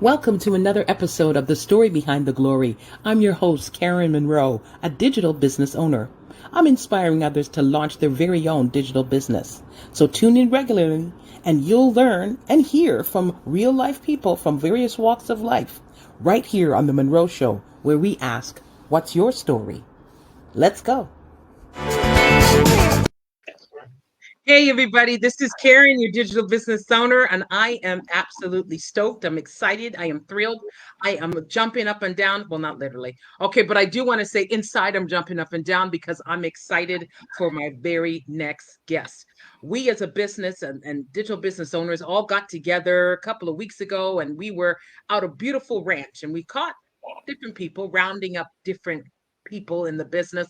Welcome to another episode of The Story Behind the Glory. I'm your host, Karen Monroe, a digital business owner. I'm inspiring others to launch their very own digital business. So tune in regularly and you'll learn and hear from real life people from various walks of life right here on The Monroe Show, where we ask, what's your story? Let's go. Hey, everybody, this is Karen, your digital business owner, and I am absolutely stoked. I'm excited. I am thrilled. I am jumping up and down. Well, not literally. Okay, but I do want to say inside I'm jumping up and down because I'm excited for my very next guest. We, as a business and digital business owners, all got together a couple of weeks ago and we were out a beautiful ranch and we caught different people rounding up different people in the business.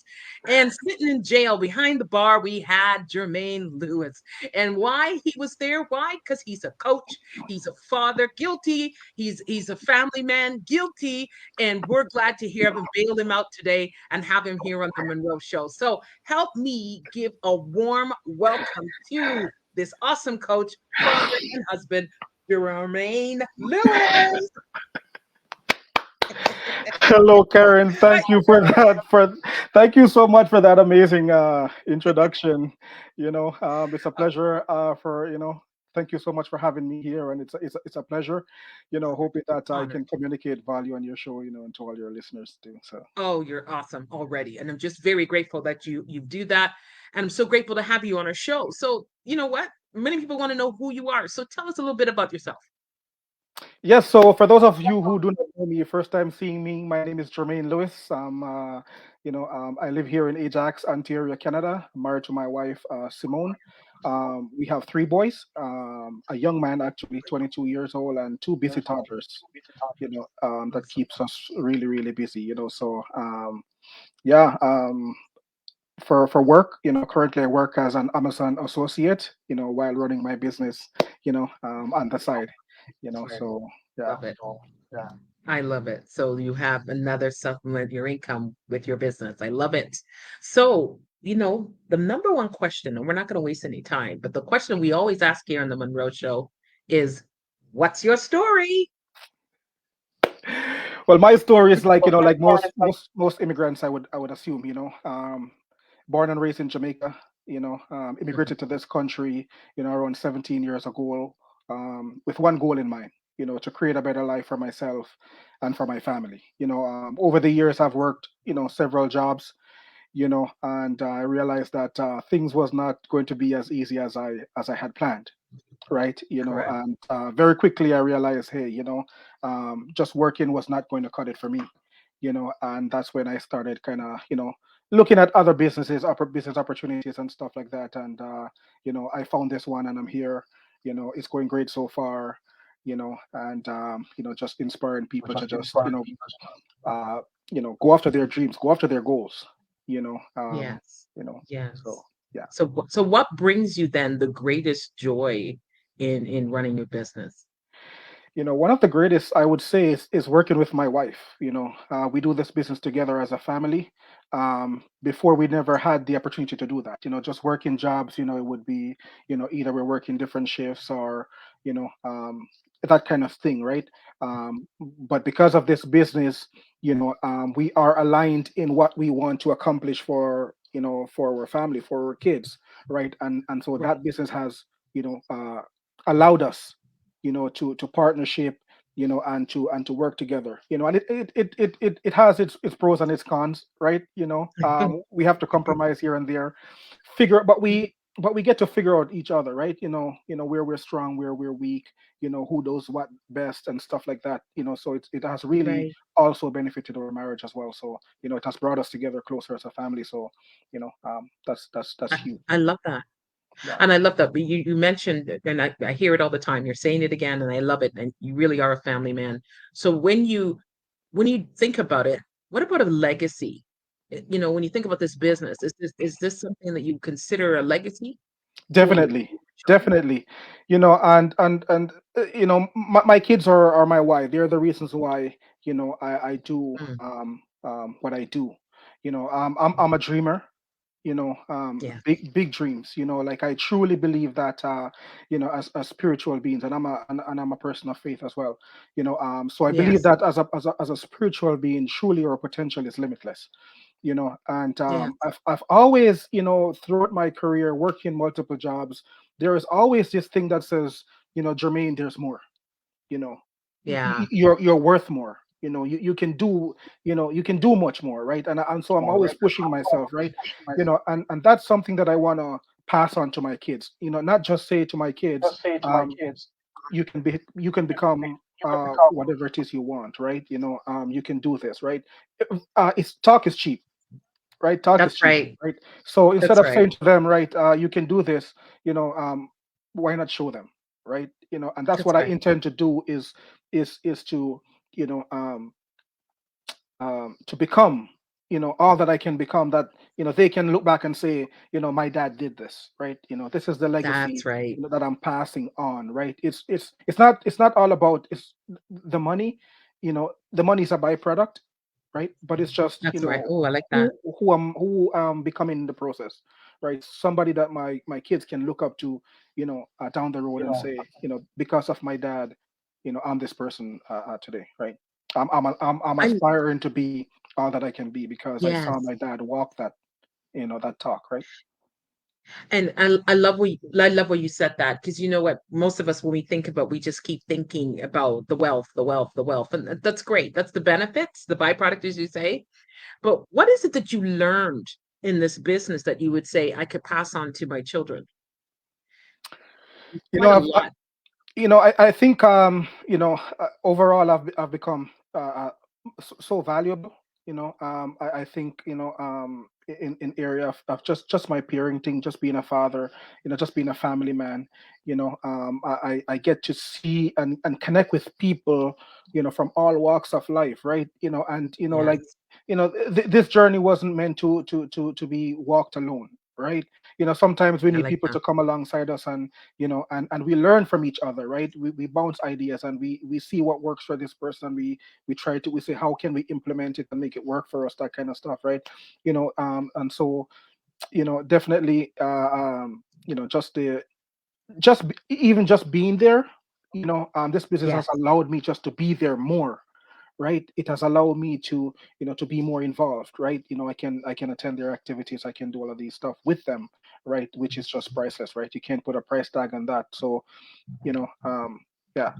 And sitting in jail behind the bar, we had Jermaine Lewis. And why he was there? Why? Because he's a coach, he's a father, guilty. He's a family man, guilty. And we're glad to hear him, bail him out today, and have him here on the Monroe Show. So help me give a warm welcome to this awesome coach, father, and husband, Jermaine Lewis. Hello, Karen. Thank you for that. Thank you so much for that amazing introduction. It's a pleasure. Thank you so much for having me here, and it's a pleasure. Hoping that I Honored. can communicate value on your show. And to all your listeners too. So. Oh, you're awesome already. And I'm just very grateful that you do that. And I'm so grateful to have you on our show. So, you know what? Many people want to know who you are. So tell us a little bit about yourself. Yes, so for those of you who do not know me, first time seeing me, my name is Jermaine Lewis. I live here in Ajax, Ontario, Canada. I'm married to my wife, Simone. We have three boys, a young man, actually 22 years old, and two busy toddlers, that Awesome. keeps us really, really busy, yeah. For work, currently I work as an Amazon associate, while running my business, on the side, so yeah. Love it. I love it. So you have another supplement your income with your business. I love it. So, the number one question, and we're not going to waste any time, but the question we always ask here on the Monroe Show is, what's your story? Well, my story is like, like most immigrants, I would assume, born and raised in Jamaica, Mhm. immigrated to this country, around 17 years ago, with one goal in mind, to create a better life for myself and for my family. Over the years, I've worked, several jobs, and I realized that things was not going to be as easy as I had planned, right? Correct. And very quickly I realized, hey, just working was not going to cut it for me, and that's when I started kind of, looking at other businesses, upper business opportunities and stuff like that. And I found this one, and I'm here. It's going great so far. And just inspiring people to just, uh, go after their dreams, go after their goals. You know, um, Yes. so Yes. yeah. So what brings you then the greatest joy in running your business? One of the greatest I would say is working with my wife. We do this business together as a family. Before we never had the opportunity to do that. Just working jobs. It would be, either we're working different shifts or, that kind of thing, right? But because of this business, we are aligned in what we want to accomplish for our family, for our kids, right? And so Right. that business has, allowed us, to partnership, and to work together, and it has its pros and its cons, right? We have to compromise here and there, but we get to figure out each other, right? Where we're strong, where we're weak, who does what best and stuff like that, so it has really Right. also benefited our marriage as well. So it has brought us together closer as a family. So that's I, huge. I love that. Yeah. And I love that. But you mentioned, and I hear it all the time. You're saying it again, and I love it. And you really are a family man. So when you think about it, what about a legacy? When you think about this business, is this something that you consider a legacy for your Definitely, children? definitely. My kids are my why. They're the reasons why I do Mm, what I do. I'm a dreamer. Yes. big dreams. Like I truly believe that as spiritual beings, and I'm a person of faith as well. So I believe Yes. that as a spiritual being, truly our potential is limitless. And Yes. I've always, throughout my career working multiple jobs, there is always this thing that says, Jermaine, there's more. you know Yeah. you're worth more. You can do, you can do much more, right? And so I'm always pushing myself, right? And that's something that I want to pass on to my kids, not just say to my kids, um you can become whatever it is you want, right? You can do this, right? It's talk is cheap, right? Talk is That's cheap, right. right? So instead That's of right. saying to them, right, you can do this, why not show them, right? And that's That's what I right. intend to do, is to, you know um to become, all that I can become, that they can look back and say, my dad did this, right? This is the That's legacy, right. that I'm passing on, right? It's not all about, it's the money. The money is a byproduct, right? But it's just, That's right. Oh, I like that. who I'm becoming in the process, right? Somebody that my kids can look up to, down the road, and say, because of my dad, I'm this person, today, right? I'm I'm aspiring to be all that I can be because I saw yes. my dad walk that talk, right? And I love what you said that, because you know what, most of us when we think about, we just keep thinking about the wealth, the wealth, the wealth, and that's great. That's the benefits, the byproduct, as you say. But what is it that you learned in this business that you would say I could pass on to my children? You know, Quite a I've lot. I think, overall I've become, so valuable. I think, in area of just my parenting, just being a father, just being a family man. I get to see and connect with people, from all walks of life, right? And like, Yes, this journey wasn't meant to be walked alone, right? Sometimes we I need like people that. to come alongside us, and we learn from each other, right? We bounce ideas, and we see what works for this person. We say, how can we implement it and make it work for us, that kind of stuff, right? And so, definitely, even just being there, this business has Yes. allowed me just to be there more, right? It has allowed me to, to be more involved, right? I can attend their activities, I can do all of these stuff with them, right? Which is just priceless, right? You can't put a price tag on that. So, yeah,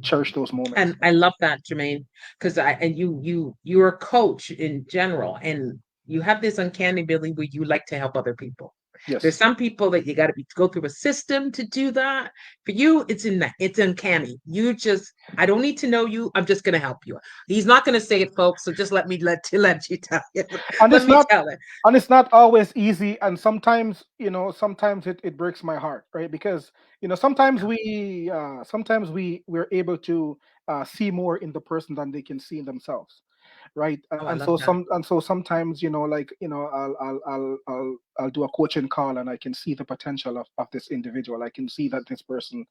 cherish those moments. And I love that, Jermaine, because I and you're a coach in general, and you have this uncanny ability where you like to help other people. There's Yes. some people that you got to go through a system to do that. For you, it's uncanny. You just, I don't need to know you. I'm just going to help you. He's not going to say it, folks. So just let you tell it. and Let it's me not tell it. and it's not always easy, and sometimes it breaks my heart, right? Because sometimes Yeah. we're able to, see more in the person than they can see in themselves, right? Oh, I And love so that. sometimes, like, I'll do a coaching call, and I can see the potential of this individual. I can see that this person,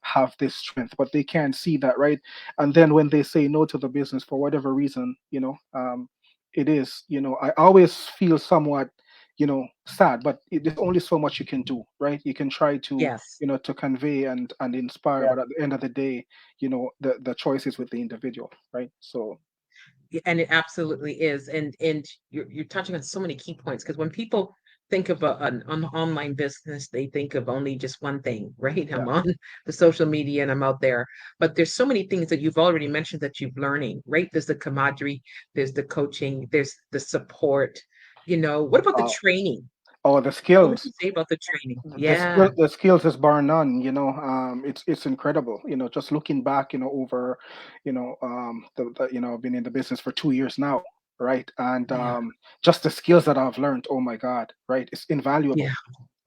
have this strength, but they can't see that, right? And then when they say no to the business for whatever reason, it is, I always feel somewhat, sad, but there's only so much you can do, right? You can try to, Yes. to convey and inspire, but at the end of the day, the choice is with the individual, right? So, And it absolutely is. And you're touching on so many key points, because when people think of an online business, they think of only just one thing, right? yeah. I'm on the social media and I'm out there, but there's so many things that you've already mentioned that you've learning, right? There's the camaraderie, there's the coaching, there's the support. What about the uh, training? oh, the What would skills. you say about the training? the skill Yeah, the skills is bar none. It's incredible, just looking back, over, I've been in the business for 2 years now, right? And yeah, just the skills that I've learned, oh my God, right? It's invaluable. yeah.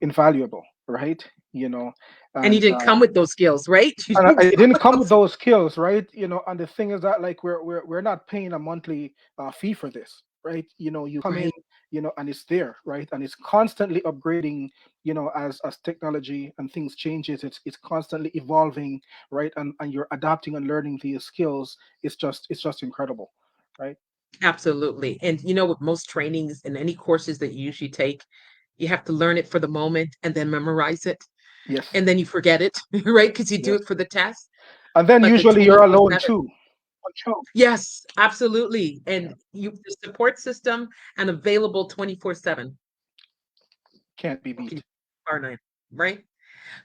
Invaluable, right? you know And you and didn't come with those skills, right? You and didn't I come didn't with come with those, those skills, right? And the thing is that, like, we're not paying a monthly, fee for this, right? You come in, right? and it's there, right? And it's constantly upgrading, as technology and things changes. It's constantly evolving, right? And you're adapting and learning these skills. It's just incredible, right? Absolutely. And with most trainings and any courses that you usually take, you have to learn it for the moment and then memorize it. Yes, And then you forget it, right? Because you do yes. it for the test. And then But the usually you're alone 24/7. too. Yes, absolutely. Yeah, And the support system and available 24/7. can't be Can beat. bar none, right?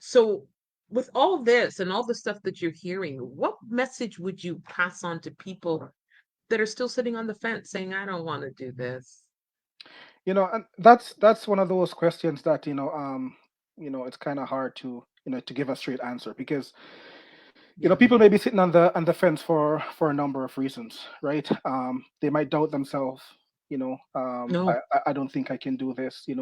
So with all this and all the stuff that you're hearing, what message would you pass on to people that are still sitting on the fence saying, I don't want to do this? And that's one of those questions that it's kind of hard to give a straight answer because Yeah. people may be sitting on the fence for a number of reasons, right? They might doubt themselves. No, I don't think I can do this. They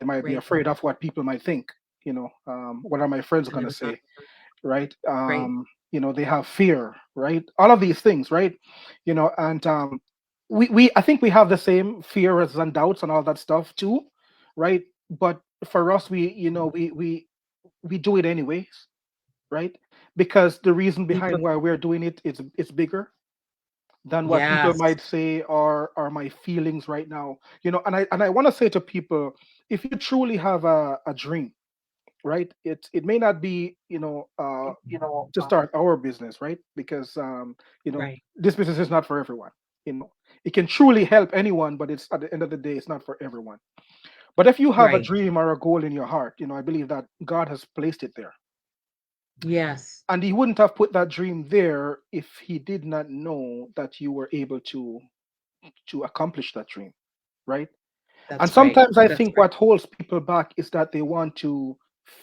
might be right. afraid of what people might think. What are my friends And going to then say, right? right. They have fear, right? All of these things, right? And we I think we have the same fears and doubts and all that stuff too, right? But for us, we do it anyways, right? Because the reason behind People. why we're doing it is it's bigger than what people Yes. might say are my feelings right now. And I want to say to people, if you truly have a dream, right? It may not be, to start our business, right? Because Right. this business is not for everyone. It can truly help anyone, but it's at the end of the day, it's not for everyone. But if you have a Right. dream or a goal in your heart, I believe that God has placed it there. Yes. And he wouldn't have put that dream there if he did not know that you were able to accomplish that dream, right? And That's right. sometimes I That's think right. what holds people back is that they want to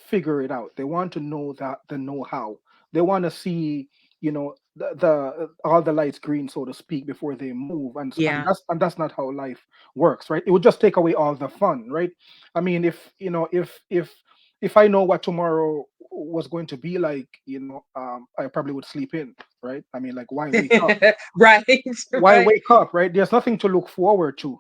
figure it out. They want to know that the know-how. They want to see, the all the lights green, so to speak, before they move. And Yeah. that's not how life works, right? It would just take away all the fun, right? I mean, if I know what tomorrow was going to be like, I probably would sleep in, right? I mean, like, why wake up? Right. Why Right. wake up, right? There's nothing to look forward to,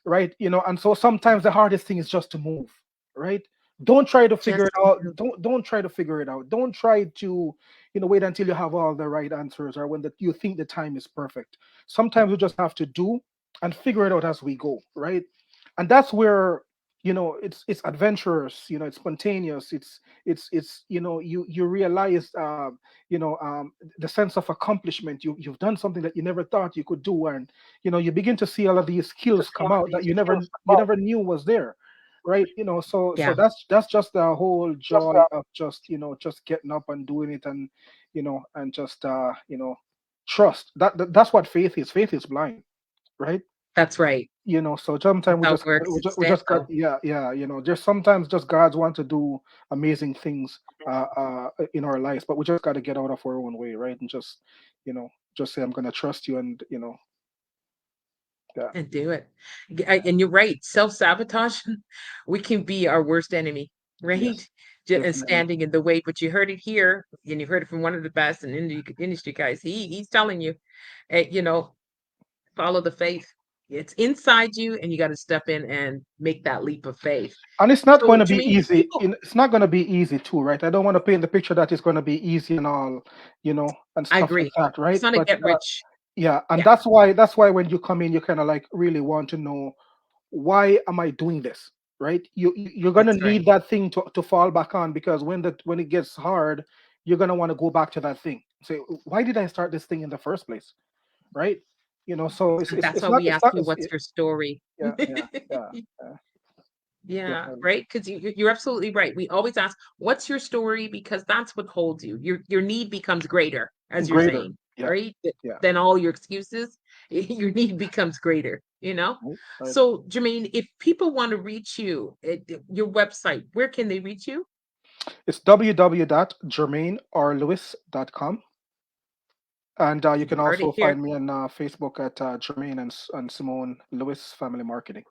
right? And so sometimes the hardest thing is just to move, right? Don't try to figure Just it out. Don't try to figure it out. Don't try to wait until you have all the right answers or when you think the time is perfect. Sometimes we just have to do and figure it out as we go, right? And that's where it's adventurous, it's spontaneous, it's you realize the sense of accomplishment. You've done something that you never thought you could do, and you begin to see all of these skills come out that you never knew was there, right? So yeah. that's just the whole joy of just just getting up and doing it, and and just trust. That's what faith is blind, right? That's right. So sometimes That's we how it just works. we Instead, just got, though. yeah, just sometimes just God's want to do amazing things in our lives, but we just got to get out of our own way, right? And just say, I'm gonna trust you, and yeah. And do it. And you're right. Self-sabotage, we can be our worst enemy, right? Yes, And definitely. standing in the way. But you heard it here, and you heard it from one of the best and industry guys. He's telling you, eh, you know, follow the faith. It's inside you, and you got to step in and make that leap of faith. And it's not going So, to be Jermaine, easy. people, It's not going to be easy too, right? I don't want to paint the picture that it's going to be easy and all, and I stuff like agree. that, It's right? not a But get rich. yeah, and Yeah, that's why when you come in, you kind of like really want to know, why am I doing this, right? You're going to that's right. need that thing to fall back on, because when it gets hard, you're going to want to go back to that thing. Say, why did I start this thing in the first place, right? So it's And it's, that's it's why not we it's ask not you, it's, what's your story? yeah, yeah, yeah, yeah, Yeah, definitely. right. Because you're absolutely right. We always ask, "What's your story?" Because that's what holds you. Your need becomes greater, as you're Greater, saying, yeah, right? yeah. Than all your excuses. Your need becomes greater. You know. Right, right. So, Jermaine, if people want to reach you, your website, where can they reach you? It's www.jermaineorlewis.com. And you You can heard also it here. find me on Facebook at Jermaine and Simone Lewis Family Marketing.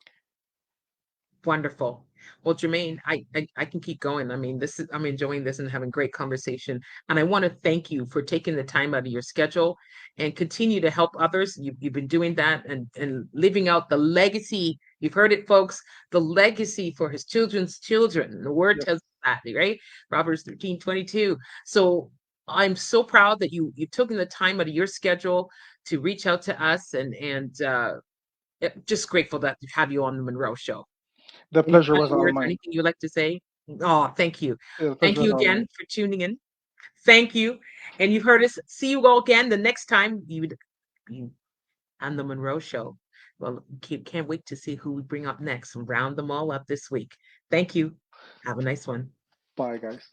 Wonderful. Well, Jermaine, I can keep going. I mean, I'm enjoying this and having great conversation. And I want to thank you for taking the time out of your schedule and continue to help others. You've been doing that and living out the legacy. You've heard it, folks, the legacy for his children's children. The word Yes, tells us that, right? Proverbs 13:22. So I'm so proud that you took the time out of your schedule to reach out to us, and just grateful that to have you on the Monroe Show. The Any pleasure was final all words, mine. anything you'd like to say? Oh, thank you. The Thank pleasure you was all again mine. for tuning in. Thank you. And you've heard us. See you all again the next time you on the Monroe Show. Well, can't wait to see who we bring up next and round them all up this week. Thank you. Have a nice one. Bye, guys.